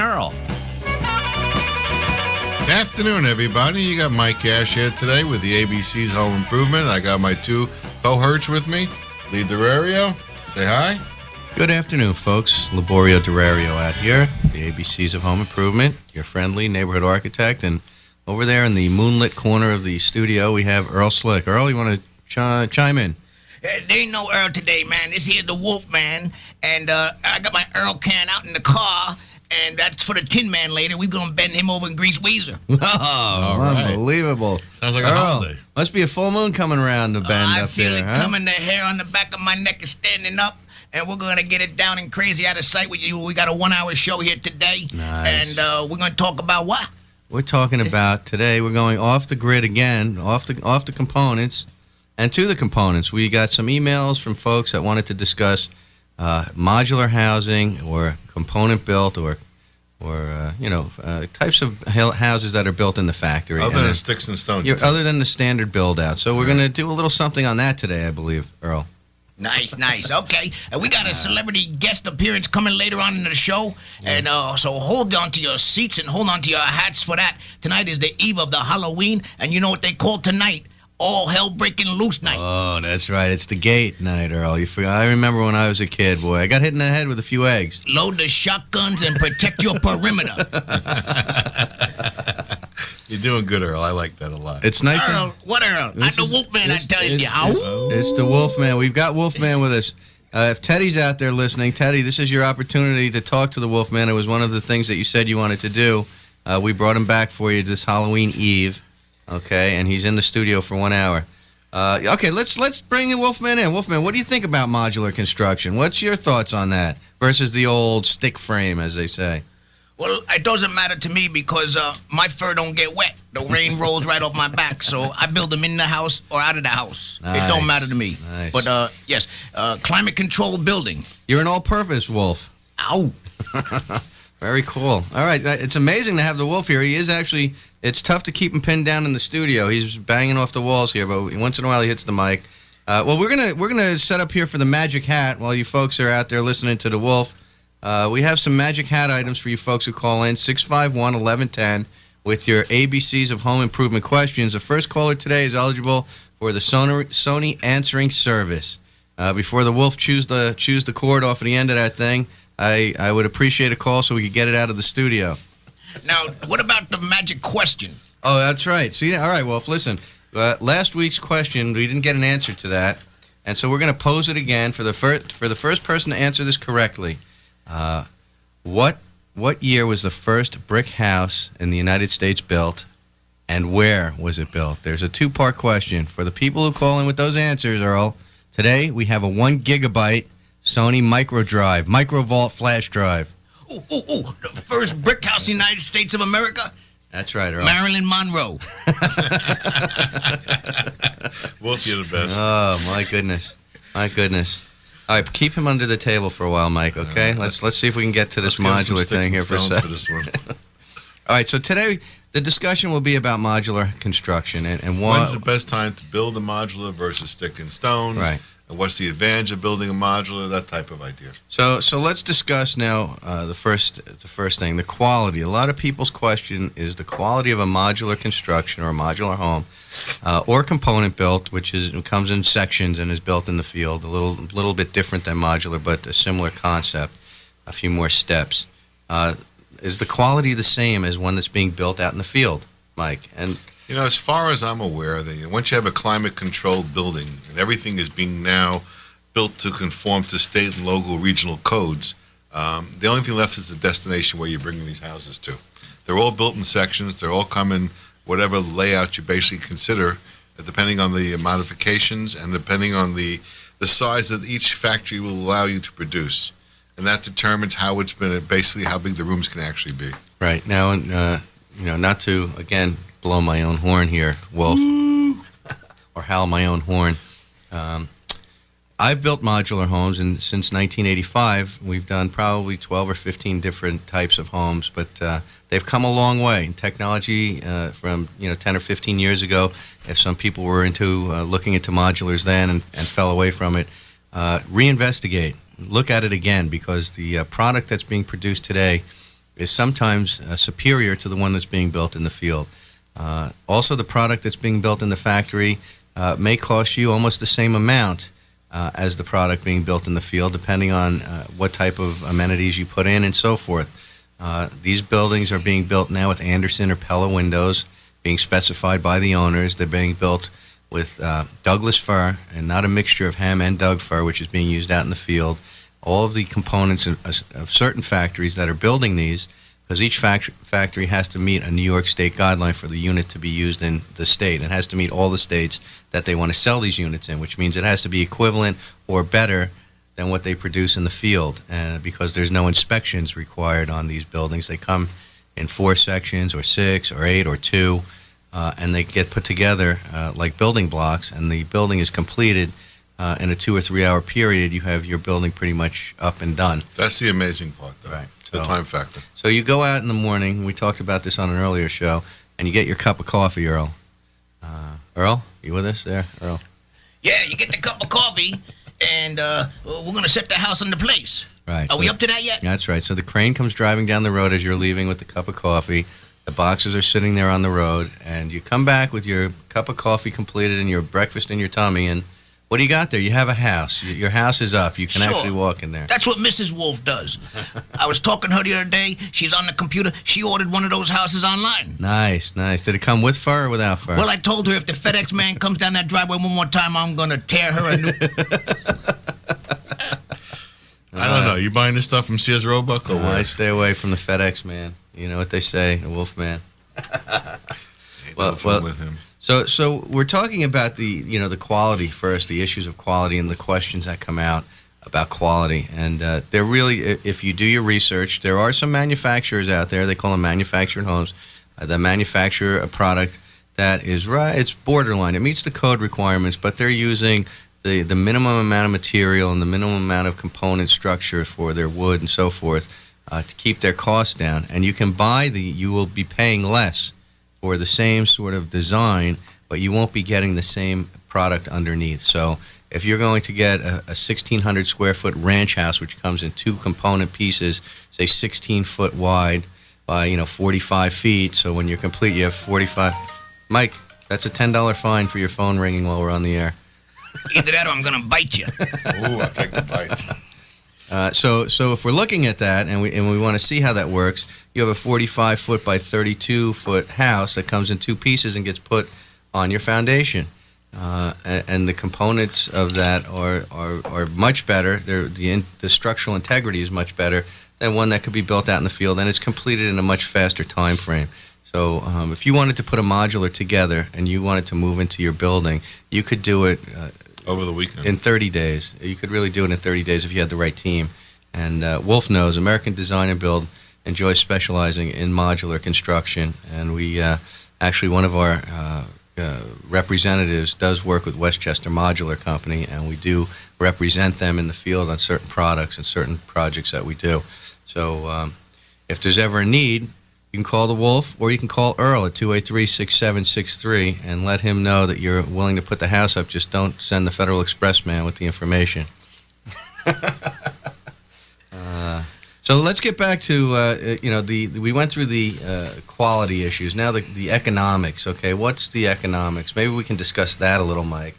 Earl. Good afternoon, everybody. You got Mike Cash here today with the ABC's Home Improvement. I got my two cohorts with me. Lee Durario, say hi. Good afternoon, folks. Laborio Durario out here, the ABCs of Home Improvement, your friendly neighborhood architect. And over there in the moonlit corner of the studio, we have Earl Slick. Earl, you want to chime in? There ain't no Earl today, man. This here the Wolf Man, and I got my Earl can out in the car, and that's for the Tin Man later. We're going to bend him over and grease Weezer. Oh, right. Unbelievable. Sounds like a Earl, holiday. Must be a full moon coming around the bend I up feel there, it huh? coming. The hair on the back of my neck is standing up, and we're going to get it down and crazy out of sight with you. We got a 1-hour show here today, Nice. and we're going to talk about what? We're talking about today, we're going off the grid again, off the components, and to the components. We got some emails from folks that wanted to discuss modular housing or component built or types of houses that are built in the factory. Other than sticks and stones. Other than the standard build out. So we're going to do a little something on that today, I believe, Earl. Nice. Okay. And we got a celebrity guest appearance coming later on in the show. And so hold on to your seats and hold on to your hats for that. Tonight is the eve of the Halloween. And you know what they call tonight? All hell breaking loose night. Oh, that's right. It's the gate night, Earl. You forgot. I remember when I was a kid, boy. I got hit in the head with a few eggs. Load the shotguns and protect your perimeter. You're doing good, Earl. I like that a lot. It's nice. Earl, what Earl? I'm the Wolfman, I tell you. It's the Wolfman. We've got Wolfman with us. If Teddy's out there listening, Teddy, this is your opportunity to talk to the Wolfman. It was one of the things that you said you wanted to do. We brought him back for you this Halloween Eve, okay? And he's in the studio for 1 hour. Okay, let's bring the Wolfman in. Wolfman, what do you think about modular construction? What's your thoughts on that versus the old stick frame, as they say? Well, it doesn't matter to me because my fur don't get wet. The rain rolls right off my back, so I build them in the house or out of the house. Nice. It don't matter to me. Nice. But, yes, climate-controlled building. You're an all-purpose wolf. Ow. Very cool. All right, it's amazing to have the wolf here. He is actually, it's tough to keep him pinned down in the studio. He's banging off the walls here, but once in a while he hits the mic. Well, we're gonna set up here for the magic hat while you folks are out there listening to the wolf. We have some magic hat items for you folks who call in, 651-1110, with your ABCs of Home Improvement questions. The first caller today is eligible for the Sony answering service. Before the wolf chews the cord off of the end of that thing, I would appreciate a call so we could get it out of the studio. Now, what about the magic question? Oh, that's right. See, all right, Wolf, listen. Last week's question, we didn't get an answer to that, and so we're going to pose it again for the first person to answer this correctly. What year was the first brick house in the United States built, and where was it built? There's a two-part question. For the people who call in with those answers, Earl, today we have a 1 gigabyte Sony Microvault flash drive. Ooh, the first brick house in the United States of America? That's right, Earl. Marilyn Monroe. Wolf, you're the best. Oh, my goodness. My goodness. All right, keep him under the table for a while, Mike, okay? Let's see if we can get to this modular thing here for a second. All right, so today the discussion will be about modular construction and when's the best time to build a modular versus stick and stones? Right. And what's the advantage of building a modular? That type of idea. So let's discuss now the first thing, the quality. A lot of people's question is the quality of a modular construction or a modular home, or component built, which comes in sections and is built in the field. A little bit different than modular, but a similar concept. A few more steps. Is the quality the same as one that's being built out in the field, Mike? And you know, as far as I'm aware, once you have a climate-controlled building and everything is being now built to conform to state and local regional codes, the only thing left is the destination where you're bringing these houses to. They're all built in sections. They're all come in whatever layout you basically consider, depending on the modifications and depending on the size that each factory will allow you to produce. And that determines how it's been, basically how big the rooms can actually be. Right. Now, not to, again, blow my own horn here, Wolf, or howl my own horn. I've built modular homes, and since 1985, we've done probably 12 or 15 different types of homes, but they've come a long way. Technology from 10 or 15 years ago, if some people were looking into modulars then and fell away from it, reinvestigate. Look at it again, because the product that's being produced today is sometimes superior to the one that's being built in the field. Also, the product that's being built in the factory may cost you almost the same amount as the product being built in the field, depending on what type of amenities you put in and so forth. These buildings are being built now with Anderson or Pella windows, being specified by the owners. They're being built with Douglas fir and not a mixture of Ham and Doug fir, which is being used out in the field. All of the components of certain factories that are building these, because each factory has to meet a New York State guideline for the unit to be used in the state. It has to meet all the states that they want to sell these units in, which means it has to be equivalent or better than what they produce in the field. Because there's no inspections required on these buildings. They come in 4 sections or 6 or 8 or 2, and they get put together like building blocks, and the building is completed in a 2 or 3 hour period. You have your building pretty much up and done. That's the amazing part, though. Right. The time factor. So you go out in the morning, we talked about this on an earlier show, and you get your cup of coffee, Earl. Earl, you with us there, Earl? Yeah, you get the cup of coffee, and we're going to set the house into place. Right. Are we up to that yet? That's right. So the crane comes driving down the road as you're leaving with the cup of coffee. The boxes are sitting there on the road, and you come back with your cup of coffee completed and your breakfast in your tummy, and what do you got there? You have a house. Your house is up. You can Sure. actually walk in there. That's what Mrs. Wolf does. I was talking to her the other day. She's on the computer. She ordered one of those houses online. Nice, nice. Did it come with fur or without fur? Well, I told her if the FedEx man comes down that driveway one more time, I'm going to tear her a new... I don't know. You buying this stuff from Sears Roebuck or I what? stay away from the FedEx man. You know what they say, the Wolf man. Ain't well- no fun with him. So we're talking about the quality first, the issues of quality and the questions that come out about quality. And they're really, if you do your research, there are some manufacturers out there, they call them manufactured homes, that manufacture a product that is right, it's borderline. It meets the code requirements, but they're using the minimum amount of material and the minimum amount of component structure for their wood and so forth to keep their costs down. And you will be paying less for the same sort of design, but you won't be getting the same product underneath. So if you're going to get a 1,600 square foot ranch house, which comes in 2 component pieces, say 16 foot wide by 45 feet, so when you're complete you have 45. Mike, that's a $10 fine for your phone ringing while we're on the air. Either that or I'm going to bite you. Ooh, I'll take the bite. So if we're looking at that and we want to see how that works, you have a 45 foot by 32 foot house that comes in 2 pieces and gets put on your foundation, and the components of that are much better. The structural integrity is much better than one that could be built out in the field, and it's completed in a much faster time frame. So if you wanted to put a modular together and you wanted to move into your building, you could do it Over the weekend. in 30 days. You could really do it in 30 days if you had the right team. And Wolf knows, American Design and Build enjoys specializing in modular construction. And we actually, one of our representatives does work with Westchester Modular Company, and we do represent them in the field on certain products and certain projects that we do. So if there's ever a need, you can call the Wolf, or you can call Earl at 283-6763 and let him know that you're willing to put the house up. Just don't send the Federal Express man with the information. So let's get back to, we went through the quality issues. Now the economics, okay? What's the economics? Maybe we can discuss that a little, Mike.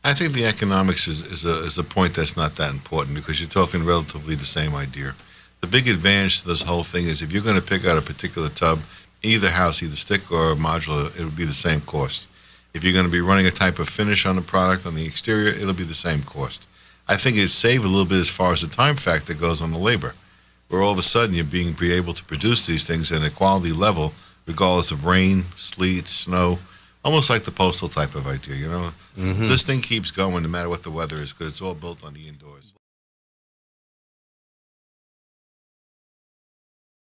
I think the economics is a point that's not that important because you're talking relatively the same idea. The big advantage to this whole thing is if you're going to pick out a particular tub, either house, either stick or modular, it would be the same cost. If you're going to be running a type of finish on the product on the exterior, it'll be the same cost. I think it'd save a little bit as far as the time factor goes on the labor, where all of a sudden you're be able to produce these things at a quality level, regardless of rain, sleet, snow, almost like the postal type of idea, you know? Mm-hmm. This thing keeps going no matter what the weather is because it's all built on the indoors.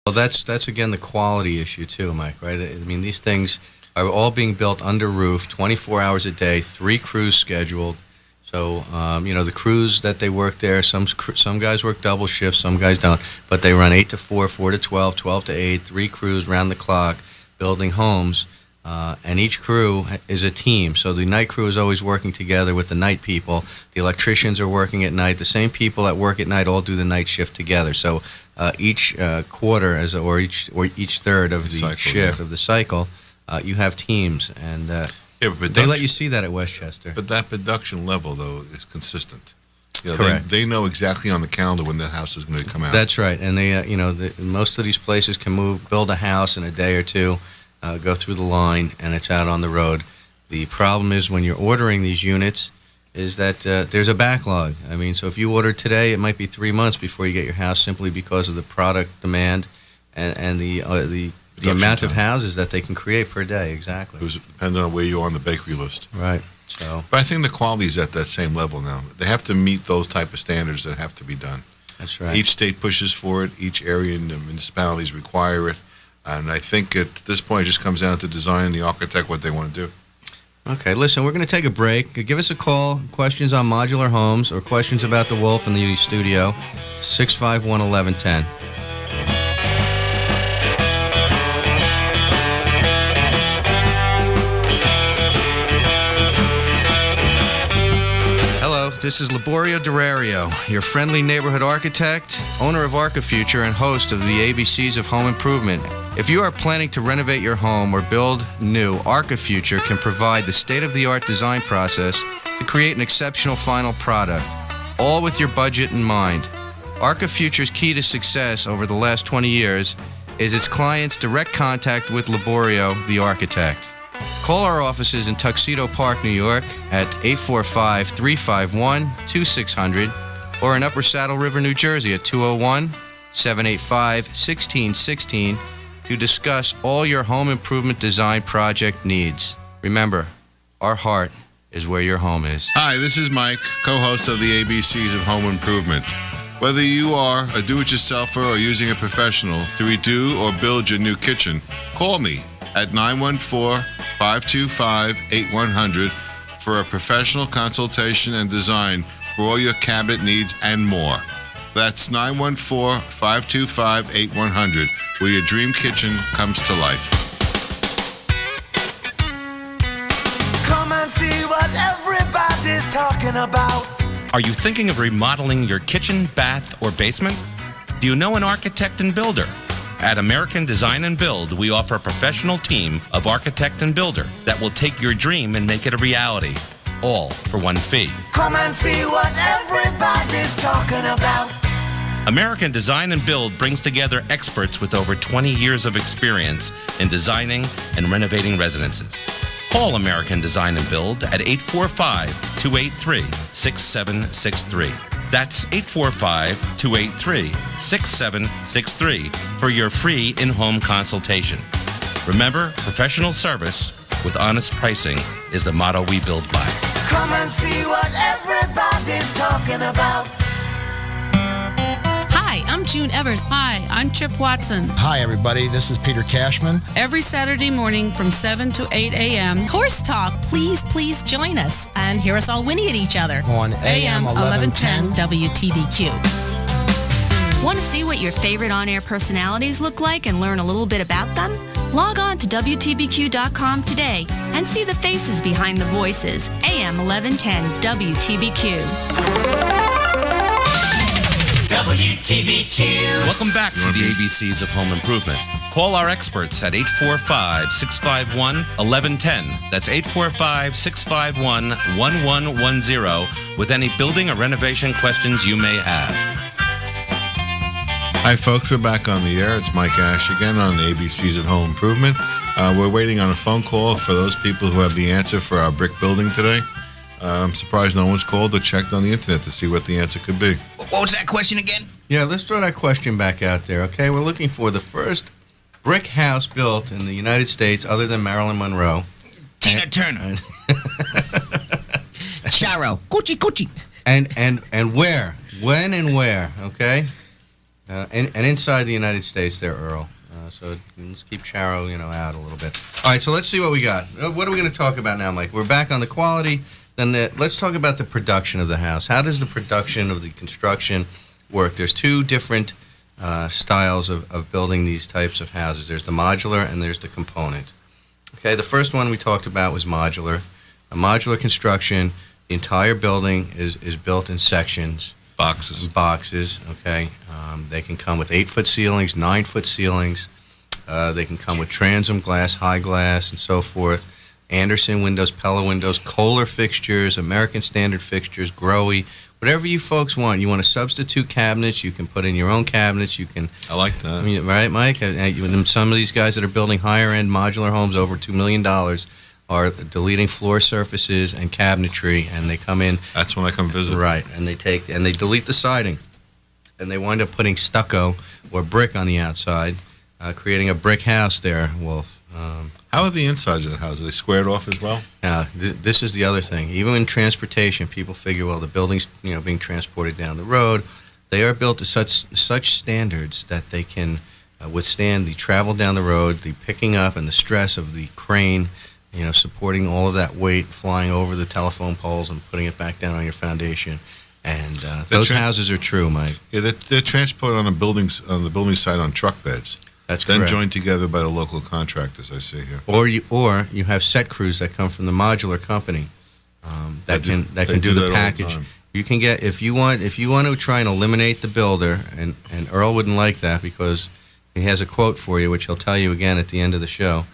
Well, that's again the quality issue too, Mike, right? I mean, these things are all being built under roof, 24 hours a day, 3 crews scheduled. So, the crews that they work there, some guys work double shifts, some guys don't, but they run 8 to 4, 4 to 12, 12 to 8, 3 crews round the clock, building homes and each crew is a team. So the night crew is always working together with the night people. The electricians are working at night. The same people that work at night all do the night shift together. So each quarter, or each third of the cycle, shift yeah. of the cycle, you have teams, and Yeah, but they let you see that at Westchester. But that production level, though, is consistent. You know, Correct. They know exactly on the calendar when that house is going to come out. That's right, and they, most of these places can build a house in a day or two, go through the line, and it's out on the road. The problem is when you're ordering these units, is that there's a backlog. I mean, so if you order today, it might be 3 months before you get your house, simply because of the product demand and the amount of time. houses that they can create per day. Exactly. It was depending on where you are on the bakery list. Right. So But I think the quality is at that same level now. They have to meet those type of standards that have to be done. that's right. Each state pushes for it. Each area and the municipalities require it. And I think at this point, it just comes down to design and the architect what they want to do. Okay, listen, we're going to take a break. Give us a call, questions on modular homes or questions about the Wolf in the studio, 651-1110. Hello, this is Laborio Durario, your friendly neighborhood architect, owner of ArchiFuture, and host of the ABCs of Home Improvement. If you are planning to renovate your home or build new, ArchiFuture can provide the state-of-the-art design process to create an exceptional final product, all with your budget in mind. ArchiFuture's key to success over the last 20 years is its clients' direct contact with Laborio, the architect. Call our offices in Tuxedo Park, New York at 845-351-2600 or in Upper Saddle River, New Jersey at 201-785-1616 to discuss all your home improvement design project needs. Remember, our heart is where your home is. Hi, this is Mike, co-host of the ABCs of Home Improvement. Whether you are a do-it-yourselfer or using a professional to redo or build your new kitchen, call me at 914-525-8100 for a professional consultation and design for all your cabinet needs and more. That's 914-525-8100, where your dream kitchen comes to life. Come and see what everybody's talking about. Are you thinking of remodeling your kitchen, bath, or basement? Do you know an architect and builder? At American Design and Build, we offer a professional team of architect and builder that will take your dream and make it a reality, all for one fee. Come and see what everybody's talking about. American Design and Build brings together experts with over 20 years of experience in designing and renovating residences. Call American Design and Build at 845-283-6763. That's 845-283-6763 for your free in-home consultation. Remember, professional service with honest pricing is the motto we build by. Come and see what everybody's talking about. Hi, I'm June Evers. Hi, I'm Chip Watson. Hi, everybody. This is Peter Cashman. Every Saturday morning from 7 to 8 a.m. Horse Talk, please join us and hear us all whinny at each other. On AM 1110 WTBQ. Want to see what your favorite on-air personalities look like and learn a little bit about them? Log on to WTBQ.com today and see the faces behind the voices. AM 1110 WTBQ. WTBQ. Welcome back to the ABCs of Home Improvement. Call our experts at 845-651-1110. That's 845-651-1110 with any building or renovation questions you may have. Hi, folks. We're back on the air. It's Mike Ash again on the ABCs of Home Improvement. We're waiting on a phone call for those people who have the answer for our brick building today. I'm surprised no one's called or checked on the internet to see what the answer could be. What was that question again? Yeah, let's throw that question back out there, okay? We're looking for the first brick house built in the United States other than Marilyn Monroe. Tina Turner. Charo. Coochie. And where? When and where, okay? And inside the United States there, Earl. So let's keep Charo, out a little bit. All right, so let's see what we got. What are we going to talk about now, Mike? We're back on the quality. Then let's talk about the production of the house. How does the production of the construction work? There's two different styles of building these types of houses. There's the modular and there's the component. Okay, the first one we talked about was modular. A modular construction, the entire building is built in sections. Boxes, okay. They can come with 8-foot ceilings, 9-foot ceilings. They can come with transom glass, high glass, and so forth. Anderson windows, Pella windows, Kohler fixtures, American Standard fixtures, Grohe, whatever you folks want. You want to substitute cabinets, you can put in your own cabinets. You can. I like that. I mean, right, Mike? Some of these guys that are building higher-end modular homes over $2 million are deleting floor surfaces and cabinetry, and they come in. That's when I come visit. Right, and they delete the siding, and they wind up putting stucco or brick on the outside, creating a brick house there, Wolf. How are the insides of the house? Are they squared off as well? Now, this is the other thing. Even in transportation, people figure, well, the building's being transported down the road. They are built to such standards that they can withstand the travel down the road, the picking up, and the stress of the crane, supporting all of that weight, flying over the telephone poles and putting it back down on your foundation. And those houses are true, Mike. Yeah, they're transported on the building site on truck beds. That's then correct. joined together by the local contractors, I see here. Or you have set crews that come from the modular company that can do the package. You can get if you want to try and eliminate the builder, and Earl wouldn't like that because he has a quote for you, which he'll tell you again at the end of the show.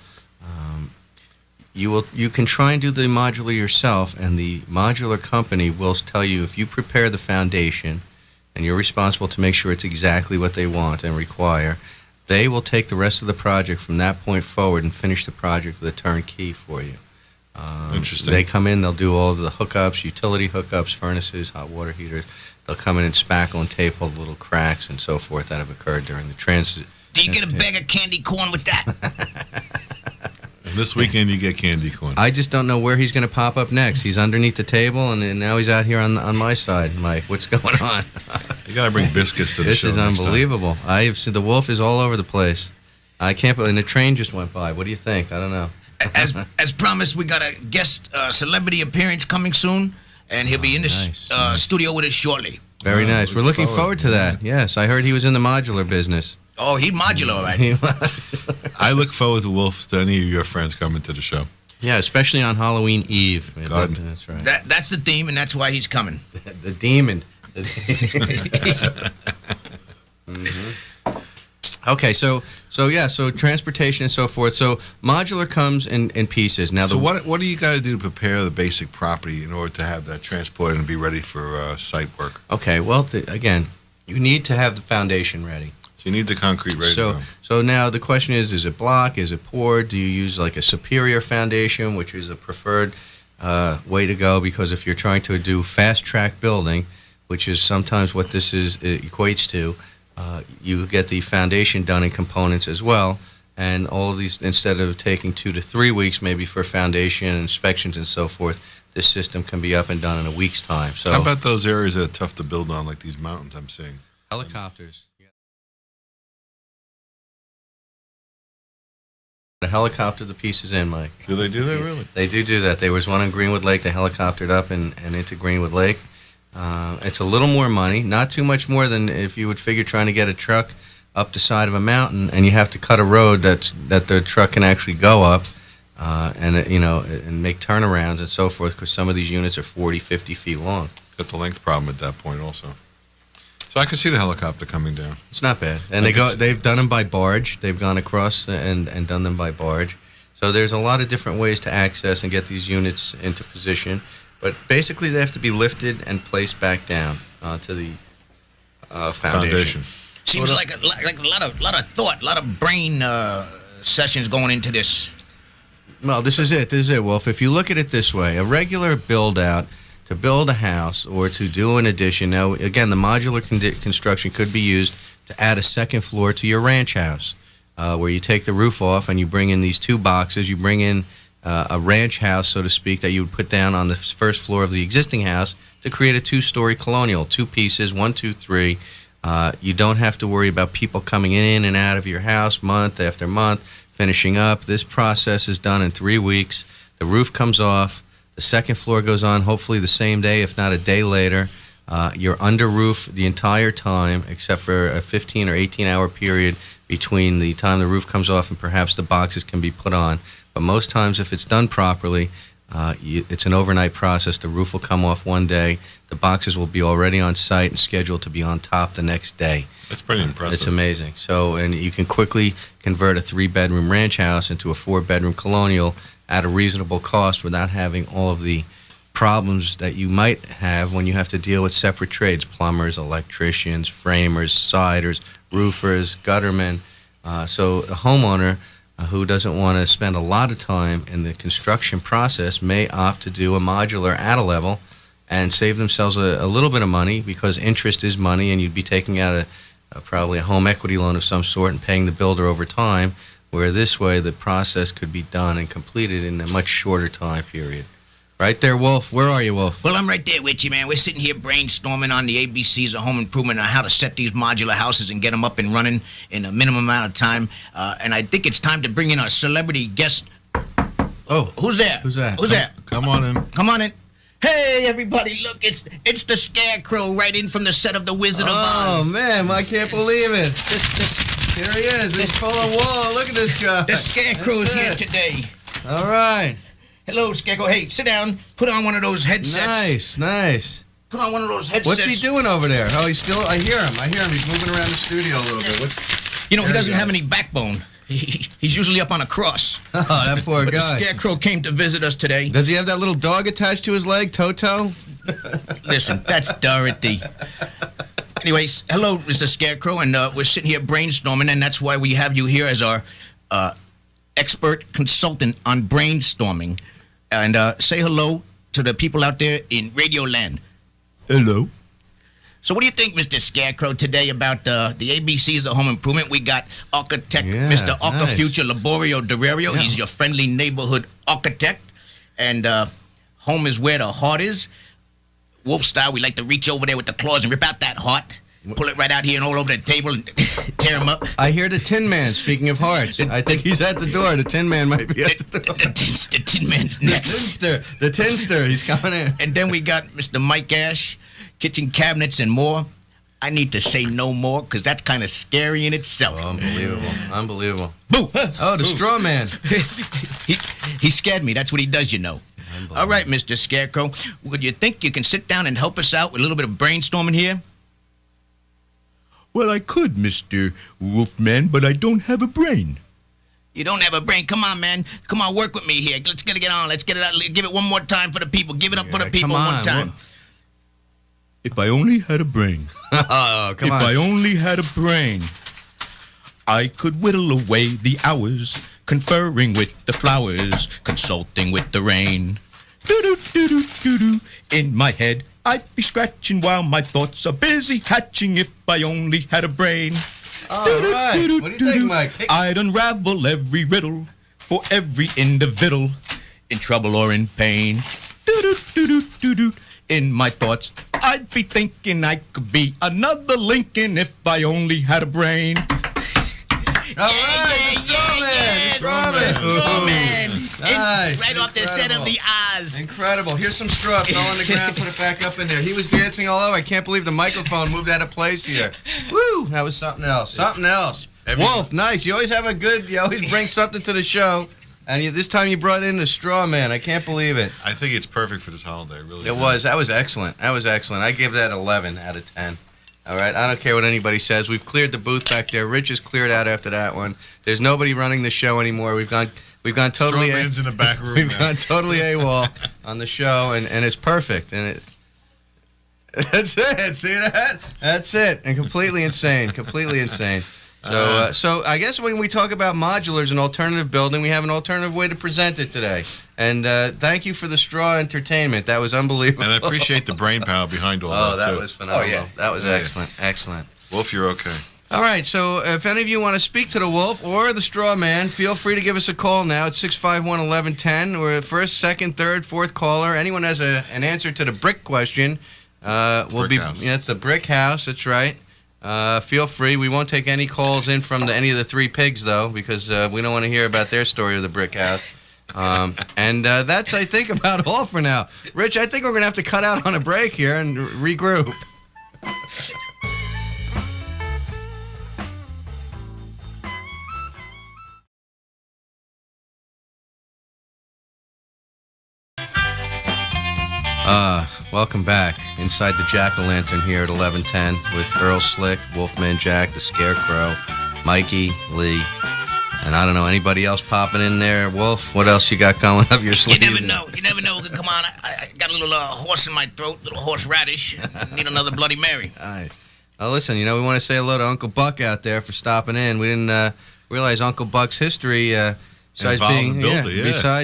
You can try and do the modular yourself, and the modular company will tell you if you prepare the foundation, and you're responsible to make sure it's exactly what they want and require. They will take the rest of the project from that point forward and finish the project with a turnkey for you. Interesting. They come in, they'll do all of the hookups, utility hookups, furnaces, hot water heaters. They'll come in and spackle and tape all the little cracks and so forth that have occurred during the transit. Do you get a bag of candy corn with that? This weekend you get candy corn. I just don't know where he's going to pop up next. He's underneath the table, and now he's out here on my side. Mike, what's going on? You got to bring biscuits to the show. This is unbelievable. I've seen the wolf is all over the place. I can't believe, and the train just went by. What do you think? I don't know. As promised, we got a guest celebrity appearance coming soon, and he'll be in the studio with us shortly. Very nice. We're looking forward to that. Yes, I heard he was in the modular business. Oh, he's modular, all right. I look forward to Wolf, to any of your friends coming to the show. Yeah, especially on Halloween Eve. God. That's right. That's the theme, and that's why he's coming. The demon. Okay, so transportation and so forth. So modular comes in pieces. Now, so what do you got to do to prepare the basic property in order to have that transported and be ready for site work? Okay, well, again, you need to have the foundation ready. So you need the concrete ready to go. So now the question is it block? Is it poured? Do you use like a superior foundation, which is a preferred way to go? Because if you're trying to do fast-track building, which is sometimes what this equates to, you get the foundation done in components as well. And all of these, instead of taking 2 to 3 weeks maybe for foundation, inspections, and so forth, this system can be up and done in a week's time. So how about those areas that are tough to build on, like these mountains I'm seeing? Helicopters. To helicopter the pieces in, Mike. Do they do that, really? They do that. There was one in Greenwood Lake. They helicoptered up and into Greenwood Lake. It's a little more money, not too much more than if you would figure trying to get a truck up the side of a mountain, and you have to cut a road that the truck can actually go up, and make turnarounds and so forth, because some of these units are 40, 50 feet long. Got the length problem at that point also. So I can see the helicopter coming down. It's not bad. And they've done them by barge. They've gone across and done them by barge. So there's a lot of different ways to access and get these units into position. But basically they have to be lifted and placed back down onto the foundation. Seems like a lot of thought, a lot of brain sessions going into this. Well, this is it, Wolf. If you look at it this way, a regular build-out to build a house or to do an addition. Now, again, the modular construction could be used to add a second floor to your ranch house, where you take the roof off and you bring in these 2 boxes. You bring in a ranch house, so to speak, that you would put down on the first floor of the existing house to create a 2-story colonial, 2 pieces, 1, 2, 3. You don't have to worry about people coming in and out of your house month after month, finishing up. This process is done in 3 weeks. The roof comes off. The second floor goes on hopefully the same day, if not a day later. You're under roof the entire time, except for a 15 or 18-hour period between the time the roof comes off and perhaps the boxes can be put on. But most times, if it's done properly, it's an overnight process. The roof will come off one day. The boxes will be already on site and scheduled to be on top the next day. That's pretty impressive. It's amazing. So, and you can quickly convert a 3-bedroom ranch house into a 4-bedroom colonial at a reasonable cost without having all of the problems that you might have when you have to deal with separate trades: plumbers, electricians, framers, siders, roofers, guttermen. So a homeowner who doesn't want to spend a lot of time in the construction process may opt to do a modular at a level and save themselves a little bit of money, because interest is money, and you'd be taking out probably a home equity loan of some sort and paying the builder over time, where this way the process could be done and completed in a much shorter time period. Right there, Wolf. Where are you, Wolf? Well, I'm right there with you, man. We're sitting here brainstorming on the ABCs of home improvement on how to set these modular houses and get them up and running in a minimum amount of time. And I think it's time to bring in our celebrity guest. Oh, who's there? Who's that? Who's there? Come on in. Come on in. Hey, everybody, look, it's the Scarecrow right in from the set of The Wizard of Oz. Oh, man, I can't believe it. Here he is. He's full of wool. Look at this guy. The Scarecrow's here today. All right. Hello, Scarecrow. Hey, sit down. Put on one of those headsets. Nice. Put on one of those headsets. What's he doing over there? Oh, he's still... I hear him. He's moving around the studio a little bit. He doesn't have any backbone. He's usually up on a cross. Oh, that poor But guy. the Scarecrow came to visit us today. Does he have that little dog attached to his leg, Toto? Listen, that's Dorothy. Anyways, hello, Mr. Scarecrow, and we're sitting here brainstorming, and that's why we have you here as our expert consultant on brainstorming. And say hello to the people out there in Radio Land. Hello. So what do you think, Mr. Scarecrow, today about the ABCs of home improvement? We got architect Mr. Archifuture Laborio Dorario. He's your friendly neighborhood architect. And home is where the heart is. Wolf style, we like to reach over there with the claws and rip out that heart. Pull it right out here and all over the table and tear him up. I hear the Tin Man, speaking of hearts. I think he's at the door. The Tin Man might be at the door. The Tin Man's next. The Tinster, he's coming in. And then we got Mr. Mike Ash, kitchen cabinets and more. I need to say no more, because that's kind of scary in itself. Oh, unbelievable. Boo! Oh, the Straw Man. He scared me. That's what he does, you know. All right, Mr. Scarecrow. Would you think you can sit down and help us out with a little bit of brainstorming here? Well, I could, Mr. Wolfman, but I don't have a brain. You don't have a brain. Come on, man. Come on, work with me here. Let's get it on. Let's get it out. Give it one more time for the people. Give it up for the people one time. If I only had a brain. Oh, come on. If I only had a brain, I could whittle away the hours, conferring with the flowers, consulting with the rain. Do-do-do-do-do-do. In my head, I'd be scratching while my thoughts are busy hatching if I only had a brain. All right. What do you think, Mike? I'd unravel every riddle for every individual in trouble or in pain. Do-do-do-do-do-do. In my thoughts, I'd be thinking I could be another Lincoln if I only had a brain. All right, Straw Man. Nice. Right off the set of the Oz. Incredible. Here's some straw. Fell on the ground. Put it back up in there. He was dancing all over. I can't believe the microphone moved out of place here. Woo! That was something else. Something else. Wolf, nice. You always have you always bring something to the show. And this time you brought in the Straw Man. I can't believe it. I think it's perfect for this holiday. Really. It was. That was excellent. That was excellent. I give that 11 out of 10. All right. I don't care what anybody says. We've cleared the booth back there. Rich is cleared out after that one. There's nobody running the show anymore. We've gone totally. Straw Man's in the back room. We've gone totally AWOL on the show, and it's perfect. And that's it. See that? That's it. And completely insane. Completely insane. So I guess when we talk about modulars and alternative building, we have an alternative way to present it today. And thank you for the straw entertainment. That was unbelievable. And I appreciate the brain power behind all that. Oh, that was phenomenal. Oh, yeah. That was excellent. Excellent. Wolf, you're okay. All right, so if any of you want to speak to the Wolf or the Straw Man, feel free to give us a call now at 651-1110. We're first, second, third, fourth caller. Anyone has an answer to the brick question, it's the brick house, that's right. Feel free. We won't take any calls in from any of the three pigs, though, because we don't want to hear about their story of the brick house. And that's, I think, about all for now. Rich, I think we're going to have to cut out on a break here and regroup. Welcome back inside the Jack-O-Lantern here at 1110 with Earl Slick, Wolfman Jack, the Scarecrow, Mikey, Lee, and I don't know, anybody else popping in there? Wolf, what else you got going up your sleeve? You never know. You never know. Come on. I got a little horse in my throat, little horseradish. Need another Bloody Mary. Nice. Well, listen, we want to say hello to Uncle Buck out there for stopping in. We didn't realize Uncle Buck's history, besides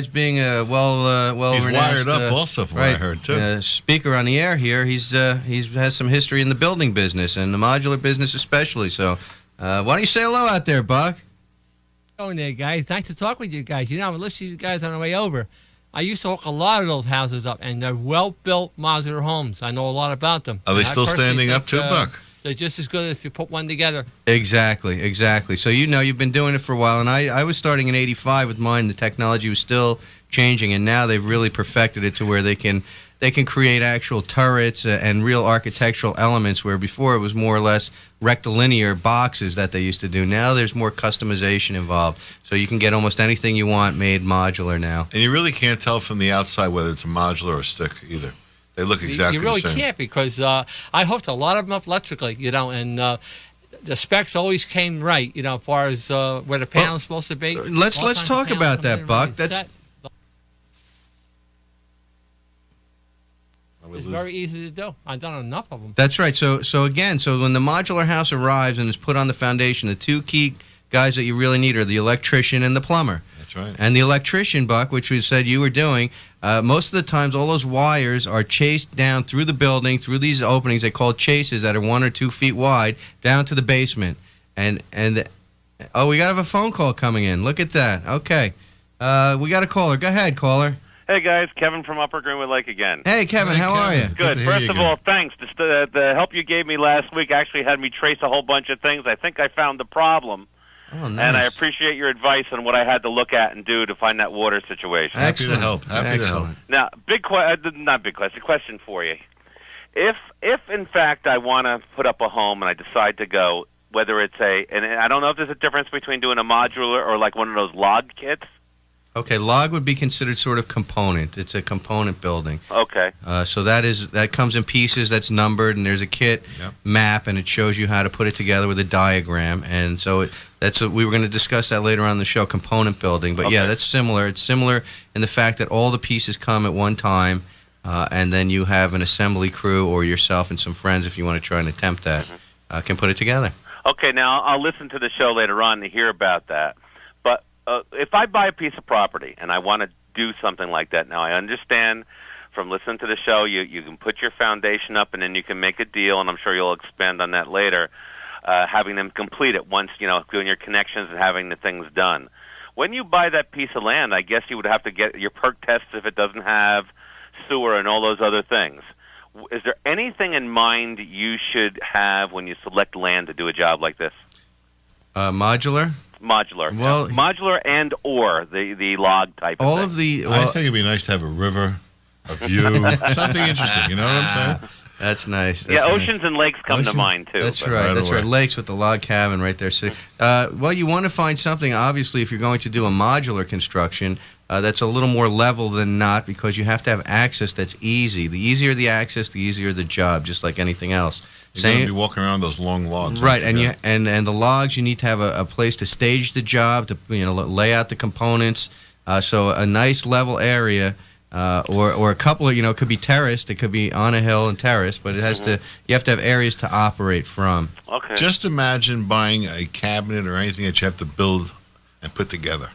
being a well-renowned... He's wired up also, from what I heard, too. Speaker on the air here. He's has some history in the building business, and the modular business especially. So why don't you say hello out there, Buck? Hello there, guys. Nice to talk with you guys. I'm listening to you guys on the way over. I used to hook a lot of those houses up, and they're well-built modular homes. I know a lot about them. Are they still standing up too, Buck? They're just as good if you put one together. Exactly. So you've been doing it for a while, and I was starting in '85 with mine. The technology was still changing, and now they've really perfected it to where they can create actual turrets and real architectural elements, where before it was more or less rectilinear boxes that they used to do. Now there's more customization involved, so you can get almost anything you want made modular now. And you really can't tell from the outside whether it's a modular or a stick either. They look exactly the same. You really can't, because I hooked a lot of them up electrically, and the specs always came right, as far as where the panel's supposed to be. Let's talk about that, Buck. It's very easy to do. I've done enough of them. That's right. So when the modular house arrives and is put on the foundation, the two key guys that you really need are the electrician and the plumber. That's right. And the electrician, Buck, which we said you were doing, most of the times all those wires are chased down through the building, through these openings they call chases that are 1 or 2 feet wide, down to the basement. And we got to have a phone call coming in. Look at that. Okay. We got a caller. Go ahead, caller. Hey, guys. Kevin from Upper Greenwood Lake again. Hey, Kevin. How are you? Good. First of all, thanks. The help you gave me last week actually had me trace a whole bunch of things. I think I found the problem. Oh, nice. And I appreciate your advice on what I had to look at and do to find that water situation. Happy to help. Happy to help. Now, not big question. Question for you. If in fact I want to put up a home and I decide to go, whether it's and I don't know if there's a difference between doing a modular or like one of those log kits. Okay, log would be considered sort of component. It's a component building. Okay. So that comes in pieces. That's numbered, and there's a kit map, and it shows you how to put it together with a diagram. And so we were going to discuss that later on in the show, component building. But yeah, that's similar. It's similar in the fact that all the pieces come at one time, and then you have an assembly crew or yourself and some friends, if you want to try and attempt that, can put it together. Okay. Now I'll listen to the show later on to hear about that. If I buy a piece of property and I want to do something like that, now I understand from listening to the show you can put your foundation up and then you can make a deal, and I'm sure you'll expand on that later, having them complete it once, doing your connections and having the things done. When you buy that piece of land, I guess you would have to get your perk tests if it doesn't have sewer and all those other things. Is there anything in mind you should have when you select land to do a job like this? Modular? Modular. Well, modular and or the log type all of thing. I think it'd be nice to have a river, a view, something interesting. You know what I'm saying? That's nice. Oceans and lakes come to mind too. That's right. That's right. Lakes with the log cabin right there. So, well, you want to find something. Obviously, if you're going to do a modular construction, that's a little more level than not, because you have to have access that's easy. The easier the access, the easier the job, just like anything else. You're going to be walking around those long logs. Right, and the logs, you need to have a place to stage the job, to lay out the components. So a nice level area, or a couple of, it could be terraced, it could be on a hill and terraced, but it has to. You have to have areas to operate from. Okay. Just imagine buying a cabinet or anything that you have to build and put together.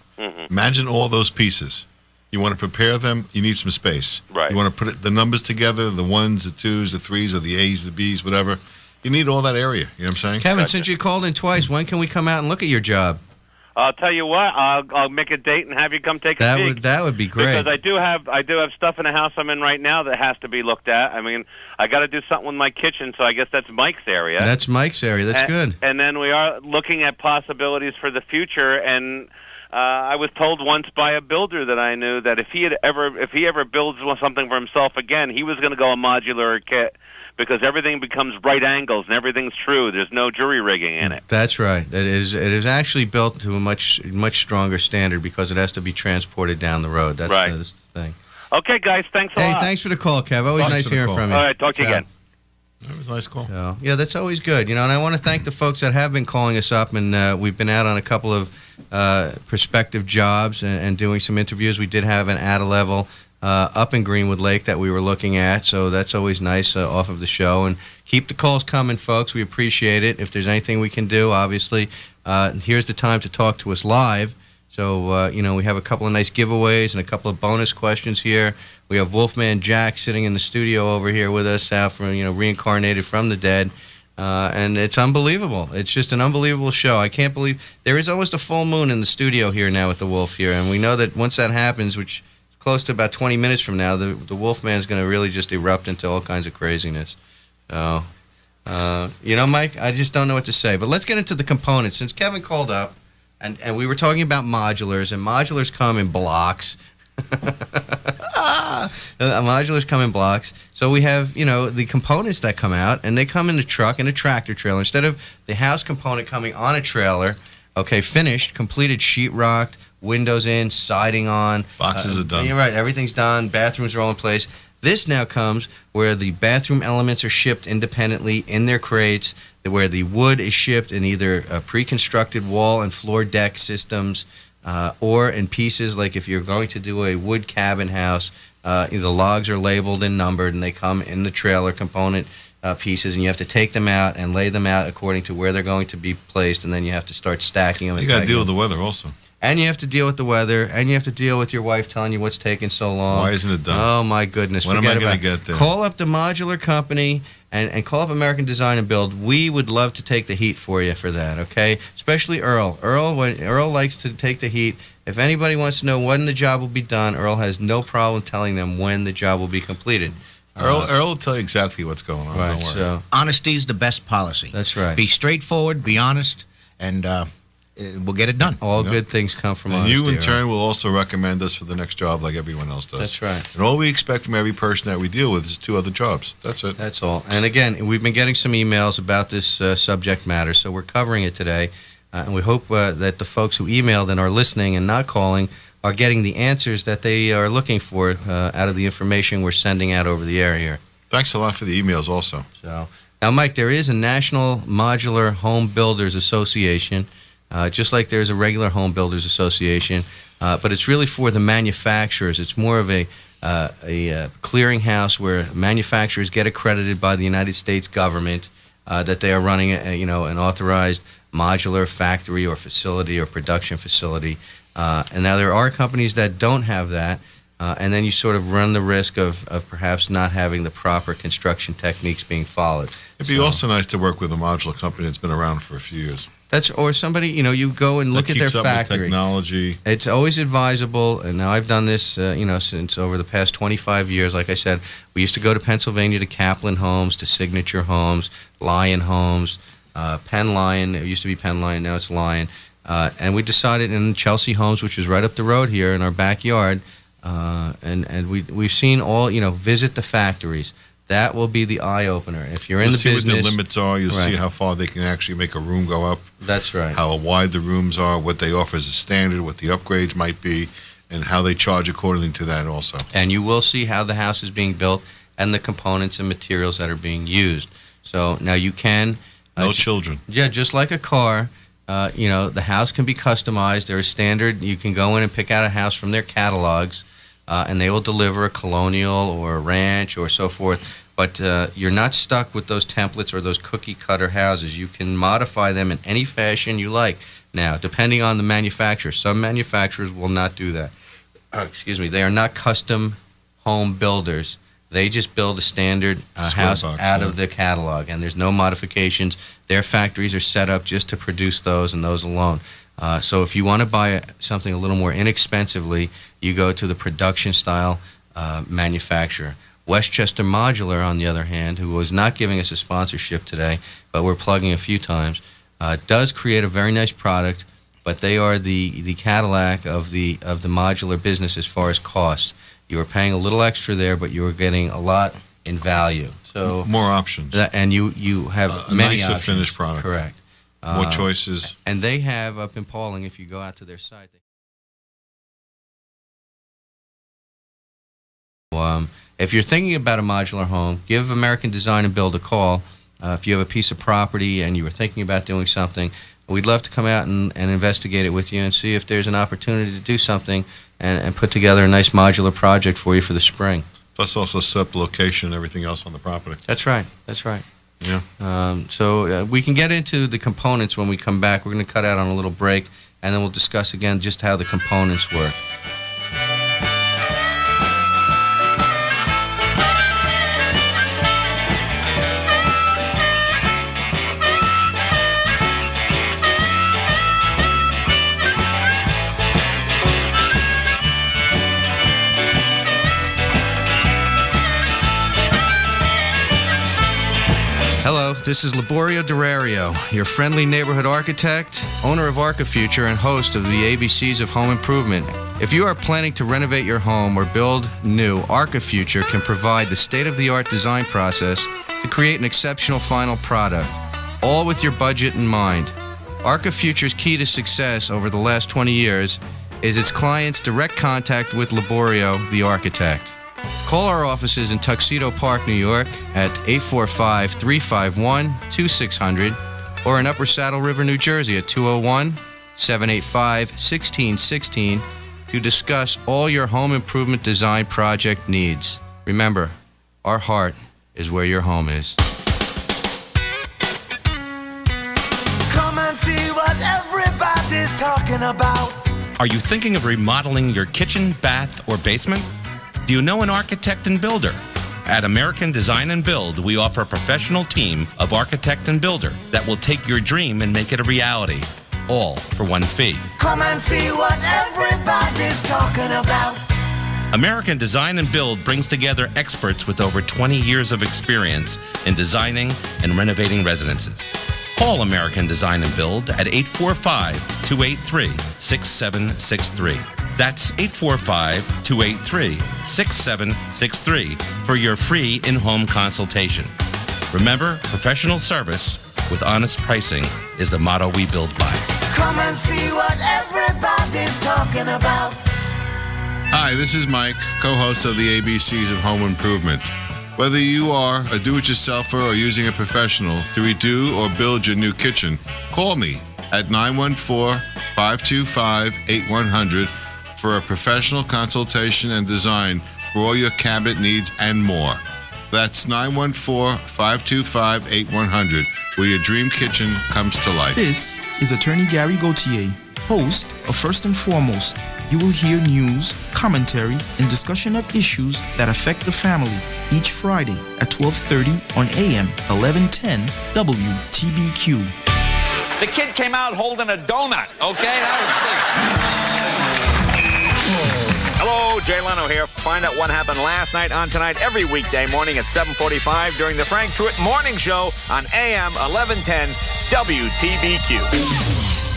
Imagine all those pieces. You want to prepare them, you need some space. Right. You want to put the numbers together, the 1s, the 2s, the 3s, or the A's, the B's, whatever. You need all that area. You know what I'm saying? Kevin, since you called in twice, when can we come out and look at your job? I'll tell you what. I'll make a date and have you come take a peek. That would be great. Because I do have stuff in the house I'm in right now that has to be looked at. I mean, I got to do something with my kitchen, so I guess that's Mike's area. That's Mike's area. That's good. And then we are looking at possibilities for the future. And I was told once by a builder that I knew that if he ever builds something for himself again, he was going to go a modular kit, because everything becomes right angles and everything's true. There's no jury rigging in it. That's right. It is actually built to a much stronger standard, because it has to be transported down the road. That's the thing. Okay, guys, thanks a Hey, lot. thanks for the call, Kev. Always Thanks nice for the hearing call. from you. All right, talk to you Ciao. again. That was a nice call. So, yeah, that's always good. And I want to thank the folks that have been calling us up, and we've been out on a couple of prospective jobs and doing some interviews. We did have an at a level up in Greenwood Lake that we were looking at, so that's always nice off of the show. And keep the calls coming, folks. We appreciate it. If there's anything we can do, obviously, here's the time to talk to us live. So, we have a couple of nice giveaways and a couple of bonus questions here. We have Wolfman Jack sitting in the studio over here with us, out from, reincarnated from the dead. And it's unbelievable. It's just an unbelievable show. I can't believe there is almost a full moon in the studio here now with the Wolf here. And we know that once that happens, which is close to about 20 minutes from now, the Wolfman is going to really just erupt into all kinds of craziness. So, Mike, I just don't know what to say. But let's get into the components. Since Kevin called up, and we were talking about modulars, and modulars come in blocks. Modulars come in blocks. So we have, the components that come out, and they come in the truck, in a tractor trailer. Instead of the house component coming on a trailer, finished, completed, sheetrocked, windows in, siding on. Boxes are done. You're right, everything's done. Bathrooms are all in place. This now comes where the bathroom elements are shipped independently in their crates, where the wood is shipped in either pre-constructed wall and floor deck systems, or in pieces, like if you're going to do a wood cabin house, the logs are labeled and numbered, and they come in the trailer component pieces, and you have to take them out and lay them out according to where they're going to be placed, and then you have to start stacking them. You got to deal with the weather also. And you have to deal with the weather, and you have to deal with your wife telling you what's taking so long. Why isn't it done? Oh, my goodness. When am I Forget going about to it. get there? Call up the modular company and call up American Design and Build. We would love to take the heat for you for that, okay? Especially Earl. Earl likes to take the heat. If anybody wants to know when the job will be done, Earl has no problem telling them when the job will be completed. Earl will tell you exactly what's going on. Right, Don't worry. so Honesty is the best policy. that's right. Be straightforward, be honest, and we'll get it done. All Yep. good things come from And honesty. you, in Earl. turn, will also recommend us for the next job like everyone else does. That's right. And all we expect from every person that we deal with is 2 other jobs. That's it. That's all. And again, we've been getting some emails about this subject matter, so we're covering it today. And we hope that the folks who emailed and are listening and not calling are getting the answers that they are looking for out of the information we're sending out over the air here. Thanks a lot for the emails also. So now, Mike, there is a National Modular Home Builders Association, just like there's a regular Home Builders Association, but it's really for the manufacturers. It's more of a clearinghouse where manufacturers get accredited by the United States government that they are running an authorized modular factory or facility or production facility. And now there are companies that don't have that, and then you sort of run the risk of perhaps not having the proper construction techniques being followed. It'd be also nice to work with a modular company that's been around for a few years. Or somebody, you go and look at their keeps up with factory. technology. It's always advisable, and now I've done this, since over the past 25 years. Like I said, we used to go to Pennsylvania to Kaplan Homes, to Signature Homes, Lion Homes, Penn Lion. It used to be Penn Lion, now it's Lion. And we decided in Chelsea Homes, which is right up the road here in our backyard, and we've seen all, visit the factories. That will be the eye-opener. If you're in You'll the see business... what the limits are. You'll Right. see how far they can actually make a room go up. That's right. How wide the rooms are, what they offer as a standard, what the upgrades might be, and how they charge accordingly to that also. And you will see how the house is being built and the components and materials that are being used. So now you can... No children. Yeah, just like a car, the house can be customized. There is standard. You can go in and pick out a house from their catalogs, and they will deliver a colonial or a ranch or so forth. But you're not stuck with those templates or those cookie-cutter houses. You can modify them in any fashion you like. Now, depending on the manufacturer, some manufacturers will not do that. Excuse me. They are not custom home builders. They just build a standard house box, out yeah. of the catalog, and there's no modifications. Their factories are set up just to produce those and those alone. So if you want to buy something a little more inexpensively, you go to the production-style manufacturer. Westchester Modular, on the other hand, who was not giving us a sponsorship today, but we're plugging a few times, does create a very nice product, but they are the Cadillac of the modular business as far as cost. You are paying a little extra there, but you are getting a lot in value. So more options. And you have a many nicer options. finished product. Correct. More choices. And they have up in Pauling, if you go out to their site, If you're thinking about a modular home, give American Design and Build a call. If you have a piece of property and you were thinking about doing something, we'd love to come out and investigate it with you and see if there's an opportunity to do something and put together a nice modular project for you for the spring. Plus also set up the location and everything else on the property. That's right. That's right. Yeah. So we can get into the components when we come back. We're going to cut out on a little break, and then we'll discuss again just how the components work. Hello, this is Laborio Durario, your friendly neighborhood architect, owner of ArchiFuture, and host of the ABCs of Home Improvement. If you are planning to renovate your home or build new, ArchiFuture can provide the state-of-the-art design process to create an exceptional final product, all with your budget in mind. ArchiFuture's key to success over the last 20 years is its clients' direct contact with Laborio, the architect. Call our offices in Tuxedo Park, New York at 845-351-2600 or in Upper Saddle River, New Jersey at 201-785-1616 to discuss all your home improvement design project needs. Remember, our heart is where your home is. Come and see what everybody's talking about. Are you thinking of remodeling your kitchen, bath, or basement? Do you know an architect and builder? At American Design and Build, we offer a professional team of architect and builder that will take your dream and make it a reality, all for one fee. Come and see what everybody's talking about. American Design and Build brings together experts with over 20 years of experience in designing and renovating residences. Call American Design and Build at 845-283-6763. That's 845-283-6763 for your free in-home consultation. Remember, professional service with honest pricing is the motto we build by. Come and see what everybody's talking about. Hi, this is Mike, co-host of the ABCs of Home Improvement. Whether you are a do-it-yourselfer or using a professional to redo or build your new kitchen, call me at 914-525-8100 for a professional consultation and design for all your cabinet needs and more. That's 914-525-8100, where your dream kitchen comes to life. This is Attorney Gary Gauthier, host of First and Foremost. You will hear news, commentary, and discussion of issues that affect the family each Friday at 12:30 on AM 1110 WTBQ. The kid came out holding a donut, okay? That was Hello, Jay Leno here. Find out what happened last night on Tonight every weekday morning at 7:45 during the Frank Truitt Morning Show on AM 1110 WTBQ.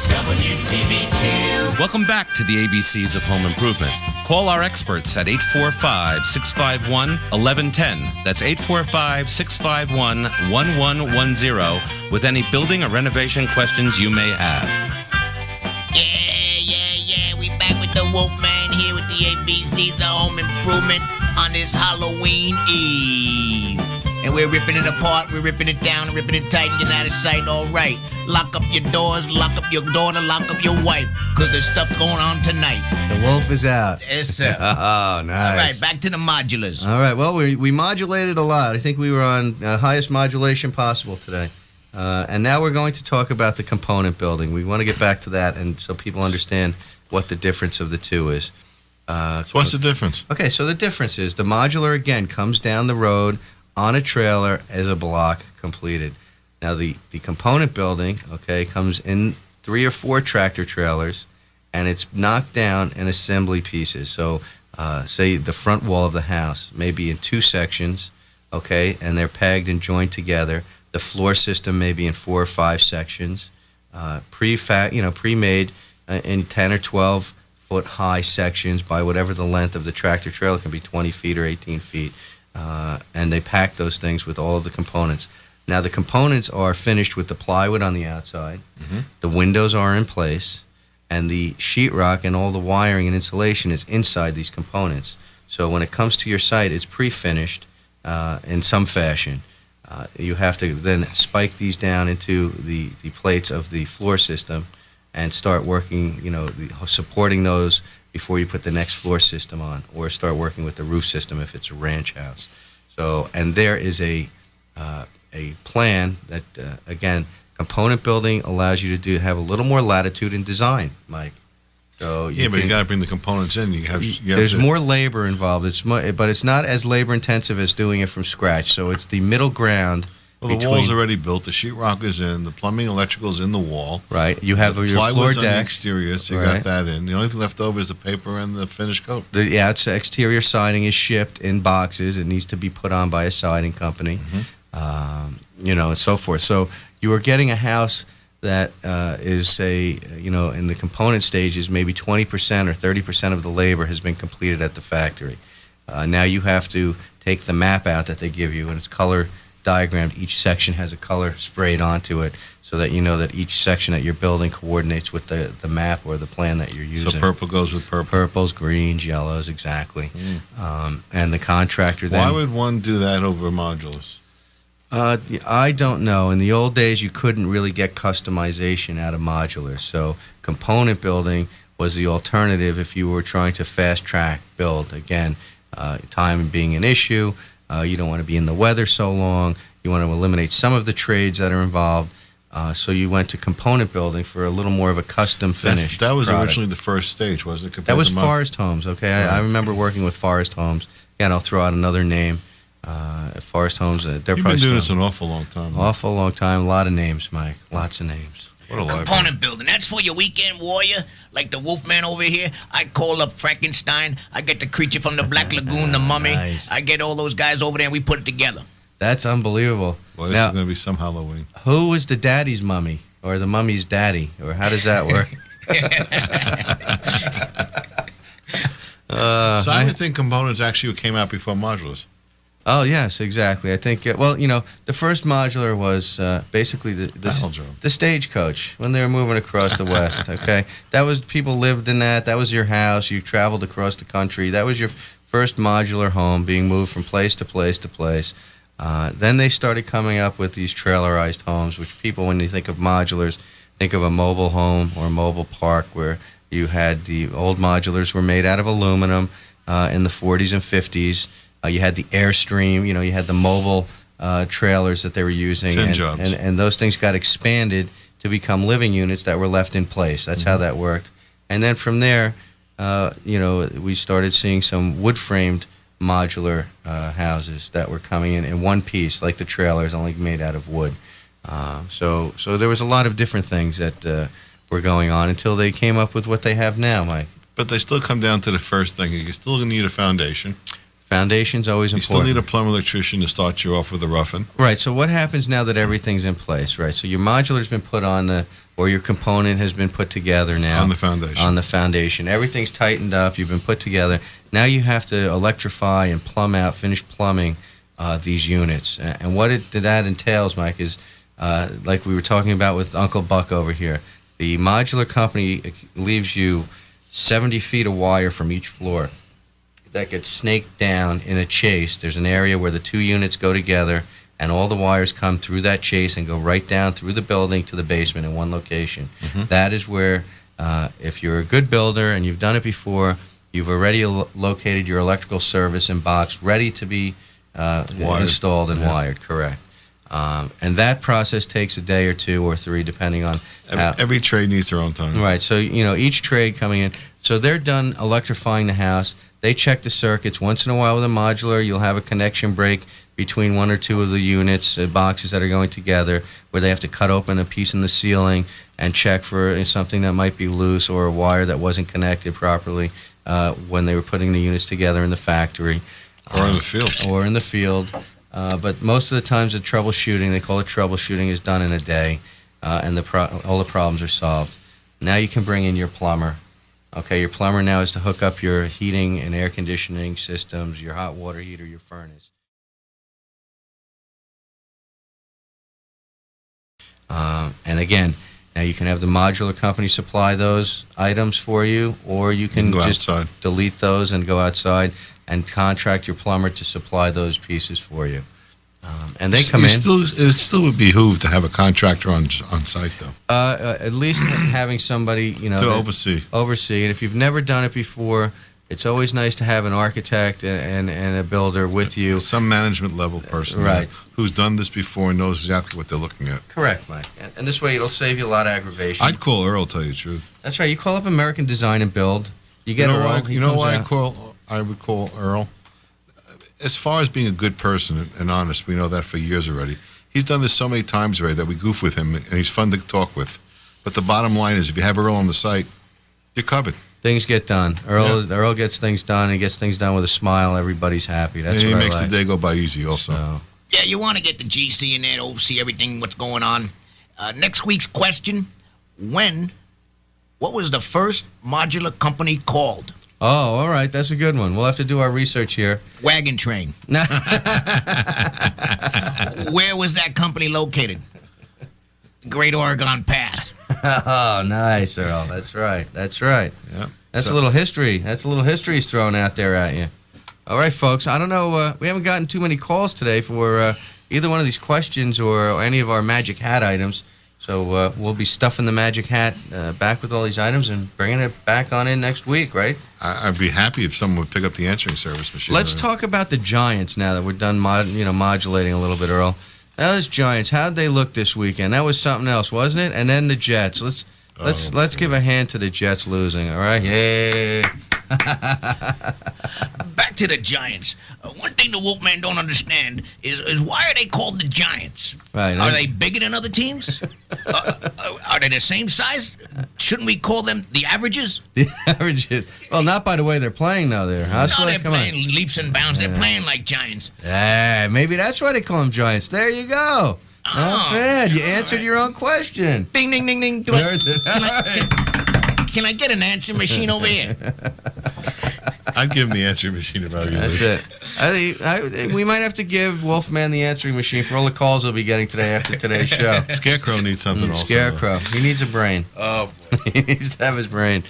WTBQ. Welcome back to the ABCs of Home Improvement. Call our experts at 845-651-1110. That's 845-651-1110 with any building or renovation questions you may have. Yeah. We back with the Wolfman here with the ABCs of Home Improvement on this Halloween Eve. And we're ripping it apart, we're ripping it down, ripping it tight and getting out of sight, all right. Lock up your doors, lock up your daughter, lock up your wife, because there's stuff going on tonight. The wolf is out. Yes, sir. Oh, nice. All right, back to the modulars. All right, well, we modulated a lot. I think we were on highest modulation possible today. And now we're going to talk about the component building. We want to get back to that, and so people understand what the difference of the two is. So what's the difference? Okay, so the difference is the modular, again, comes down the road on a trailer as a block completed. Now, the component building, okay, comes in 3 or 4 tractor trailers, and it's knocked down in assembly pieces. So, say the front wall of the house may be in 2 sections, okay, and they're pegged and joined together. The floor system may be in 4 or 5 sections, pre-made in 10 or 12 foot high sections by whatever the length of the tractor trailer. It can be 20 feet or 18 feet. And they pack those things with all of the components. Now, the components are finished with the plywood on the outside. Mm-hmm. The windows are in place, and the sheetrock and all the wiring and insulation is inside these components. So when it comes to your site, it's pre-finished in some fashion. You have to then spike these down into the plates of the floor system and start working, supporting those before you put the next floor system on, or start working with the roof system if it's a ranch house. So, and there is a plan that, again, component building allows you to have a little more latitude in design, Mike. So but you got to bring the components in. There's more labor involved. But it's not as labor intensive as doing it from scratch. So it's the middle ground. Well, the wall's already built. The sheetrock is in. The plumbing, electrical is in the wall. Right. You have your floor plywood's on the deck. exterior, so you got that in. The only thing left over is the paper and the finished coat. It's exterior siding is shipped in boxes. It needs to be put on by a siding company, and so forth. So you are getting a house that is, say, in the component stages, maybe 20% or 30% of the labor has been completed at the factory. Now you have to take the map out that they give you, and it's color diagrammed. Each section has a color sprayed onto it so that you know that each section that you're building coordinates with the map or the plan that you're using. So purple goes with purple. Purples, greens, yellows, exactly. And the contractor then... Why would one do that over modulars? I don't know. In the old days, you couldn't really get customization out of modulars. So component building was the alternative if you were trying to fast-track build. Again, time being an issue. You don't want to be in the weather so long. You want to eliminate some of the trades that are involved. So you went to component building for a little more of a custom finish. That was product. originally the first stage, wasn't it? That was Forest Homes, okay? Right. I remember working with Forest Homes. Again, I'll throw out another name. Forest Homes, they're You've been doing this an awful long time. Awful long time. A lot of names, Mike. Lots of names. What a library. Component building. That's for your weekend warrior, like the Wolfman over here. I call up Frankenstein. I get the creature from the Black Lagoon, the mummy. Nice. I get all those guys over there, and we put it together. That's unbelievable. Well, this Now, is going to be some Halloween. who was the daddy's mummy? Or the mummy's daddy? Or how does that work? So I would think components actually came out before modulars. Oh, yes, exactly. I think, the first modular was basically the stagecoach when they were moving across the West, okay? That was, people lived in that. That was your house. You traveled across the country. That was your first modular home being moved from place to place to place. Then they started coming up with these trailerized homes, which people, when you think of modulars, think of a mobile home or a mobile park where you had the old modulars were made out of aluminum in the 40s and 50s. You had the Airstream, you had the mobile trailers that they were using. And those things got expanded to become living units that were left in place. That's how that worked. And then from there, we started seeing some wood-framed modular houses that were coming in one piece, like the trailers, only made out of wood. So there was a lot of different things that were going on until they came up with what they have now, Mike. But they still come down to the first thing. You still need a foundation. Foundation's always You important. still need a plumber electrician to start you off with a roughing. Right, so what happens now that everything's in place, right? So your modular's been put on or your component has been put together now. On the foundation. On the foundation. Everything's tightened up, you've been put together. Now you have to electrify and plumb out, finish plumbing these units. And what that entails, Mike, is like we were talking about with Uncle Buck over here. The modular company leaves you 70 feet of wire from each floor that gets snaked down in a chase. There's an area where the two units go together, and all the wires come through that chase and go right down through the building to the basement in one location. That is where, if you're a good builder and you've done it before, you've already located your electrical service and box ready to be installed and wired, correct. And that process takes a day or two or three, depending on every trade needs their own time. Right. So each trade coming in. So they're done electrifying the house. They check the circuits once in a while with a modular. You'll have a connection break between one or two of the units, boxes that are going together, where they have to cut open a piece in the ceiling and check for something that might be loose or a wire that wasn't connected properly when they were putting the units together in the factory or in the field. Or in the field. But most of the times the troubleshooting, they call it troubleshooting, is done in a day, and all the problems are solved. Now you can bring in your plumber. Okay, your plumber now is to hook up your heating and air conditioning systems, your hot water heater, your furnace. And again, Now, you can have the modular company supply those items for you, or you can go just outside. delete those and go outside and contract your plumber to supply those pieces for you. And they come in. It still would behoove to have a contractor on site, though. At least having somebody, to oversee. And if you've never done it before, it's always nice to have an architect and a builder with you. Some management level person, Right. who's done this before and knows exactly what they're looking at. Correct, Mike. And this way, it'll save you a lot of aggravation. I'd call Earl, tell you the truth. That's right. You call up American Design and Build. You get Earl. You know why I would call Earl? As far as being a good person and honest, we know that for years already. He's done this so many times already that we goof with him, and he's fun to talk with. But the bottom line is, if you have Earl on the site, you're covered. Things get done. Earl gets things done. He gets things done with a smile. Everybody's happy. That's and what he makes I like. the day go by easy also. Yeah, you want to get the GC in there to oversee everything, what's going on. Next week's question, what was the first modular company called? Oh, all right. That's a good one. We'll have to do our research here. Wagon Train. Where was that company located? Great Oregon Pass. Oh, nice, Earl. That's right. Yeah. That's a little history. That's a little history he's thrown out there at you. All right, folks. I don't know. We haven't gotten too many calls today for either one of these questions or any of our magic hat items. So we'll be stuffing the magic hat back with all these items and bringing it back on in next week, right? I'd be happy if someone would pick up the answering service machine. Let's talk about the Giants now that we're done modulating a little bit, Earl. Now, those Giants, how'd they look this weekend? That was something else, wasn't it? And then the Jets. Let's give a hand to the Jets losing, all right? Yay! Back to the Giants. One thing the Wolfman don't understand is why are they called the Giants? Right. Are they bigger than other teams? Are they the same size? Shouldn't we call them the averages? The averages. Well, not by the way they're playing, though. No, they're playing leaps and bounds. They're playing like Giants. Yeah, maybe that's why they call them Giants. There you go. Not bad. You answered your own question. Ding, ding, ding, ding. Can I get an answer machine over here? I'd give him the answering machine if I were you. That's it. We might have to give Wolfman the answering machine for all the calls he'll be getting today after today's show. Scarecrow needs something also. Scarecrow. He needs a brain. Oh, boy. He needs to have his brain.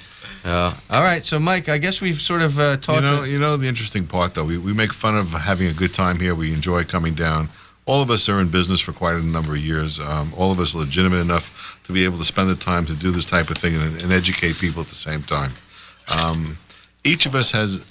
All right, so Mike, I guess we've sort of talked. You know the interesting part, though. We make fun of having a good time here. We enjoy coming down. All of us are in business for quite a number of years. All of us are legitimate enough to be able to spend the time to do this type of thing and educate people at the same time. Each of us has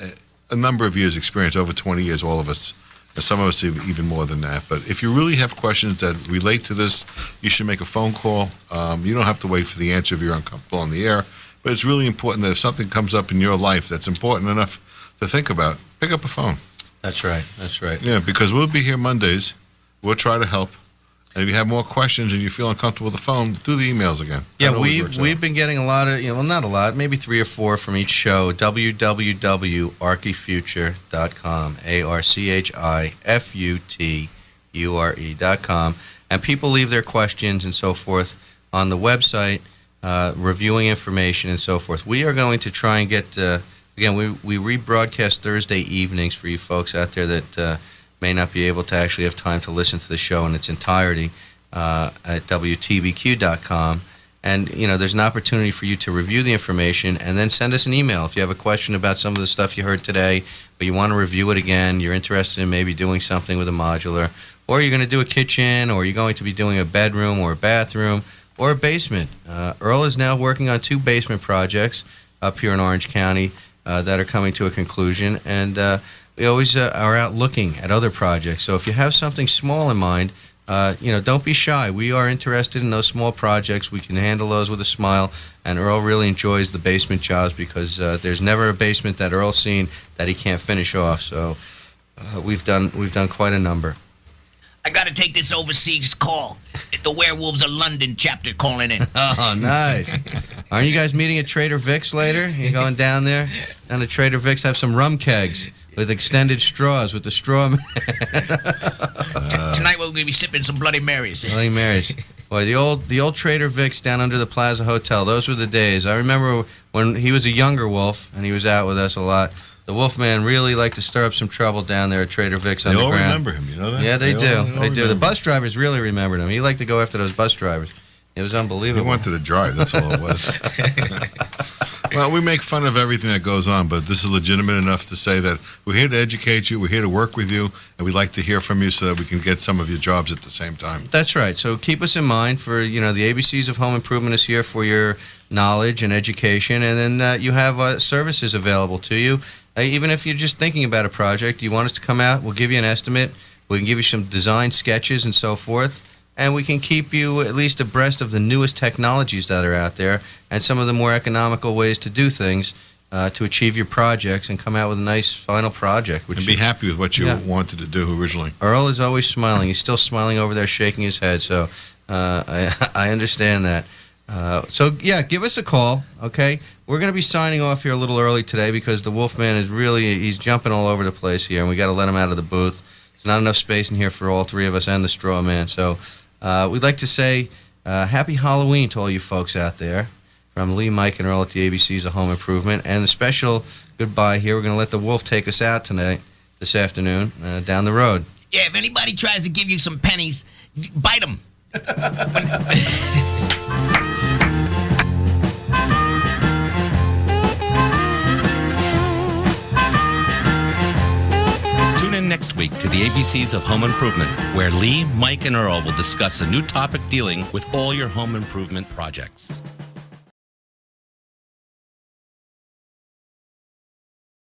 a number of years' experience, over 20 years, all of us. Some of us even more than that. But if you really have questions that relate to this, you should make a phone call. You don't have to wait for the answer if you're uncomfortable on the air. But it's really important that if something comes up in your life that's important enough to think about, pick up a phone. That's right. Yeah, because we'll be here Mondays. We'll try to help. And if you have more questions and you feel uncomfortable with the phone, do the emails again. Yeah, we've been getting a lot of, not a lot, maybe 3 or 4 from each show. www.archifuture.com, ARCHIFUTURE.com. And people leave their questions and so forth on the website, reviewing information and so forth. We are going to try and get, again, we rebroadcast Thursday evenings for you folks out there that may not be able to actually have time to listen to the show in its entirety at WTBQ.com. And, there's an opportunity for you to review the information and then send us an email. If you have a question about some of the stuff you heard today, but you want to review it again, you're interested in maybe doing something with a modular, or you're going to do a kitchen, or you're going to be doing a bedroom or a bathroom or a basement. Earl is now working on 2 basement projects up here in Orange County that are coming to a conclusion. And we always are out looking at other projects. So if you have something small in mind, don't be shy. We are interested in those small projects. We can handle those with a smile. And Earl really enjoys the basement jobs because there's never a basement that Earl's seen that he can't finish off. So we've done quite a number. I got to take this overseas call. The Werewolves of London chapter calling in. Oh, nice. Aren't you guys meeting at Trader Vic's later? You going down there? Down to Trader Vic's, have some rum kegs with extended straws with the straw. Tonight we're going to be sipping some Bloody Marys. Bloody Marys. Boy, the old Trader Vic's down under the Plaza Hotel. Those were the days. I remember when he was a younger wolf and he was out with us a lot. The Wolfman really liked to stir up some trouble down there at Trader Vic's They all Underground. remember him, you know that? Yeah, they do. all They do. The remember bus drivers really remembered him. He liked to go after those bus drivers. It was We unbelievable. wanted to drive. That's all it was. Well, we make fun of everything that goes on, but this is legitimate enough to say that we're here to educate you, we're here to work with you, and we'd like to hear from you so that we can get some of your jobs at the same time. That's right. So keep us in mind for, the ABCs of Home Improvement is here for your knowledge and education, and then you have services available to you. Even if you're just thinking about a project, you want us to come out, we'll give you an estimate, we can give you some design sketches and so forth, and we can keep you at least abreast of the newest technologies that are out there and some of the more economical ways to do things to achieve your projects and come out with a nice final project. And be happy with what you wanted to do originally. Earl is always smiling. He's still smiling over there, shaking his head, so I understand that. Give us a call, okay? We're going to be signing off here a little early today because the Wolfman is he's jumping all over the place here, and we got to let him out of the booth. There's not enough space in here for all three of us and the Straw Man, so we'd like to say happy Halloween to all you folks out there from Lee, Mike, and Earl at the ABCs of Home Improvement, and a special goodbye here. We're going to let the Wolf take us out this afternoon, down the road. Yeah, if anybody tries to give you some pennies, bite them. Tune in next week to the ABCs of Home Improvement, where Lee, Mike, and Earl will discuss a new topic dealing with all your home improvement projects.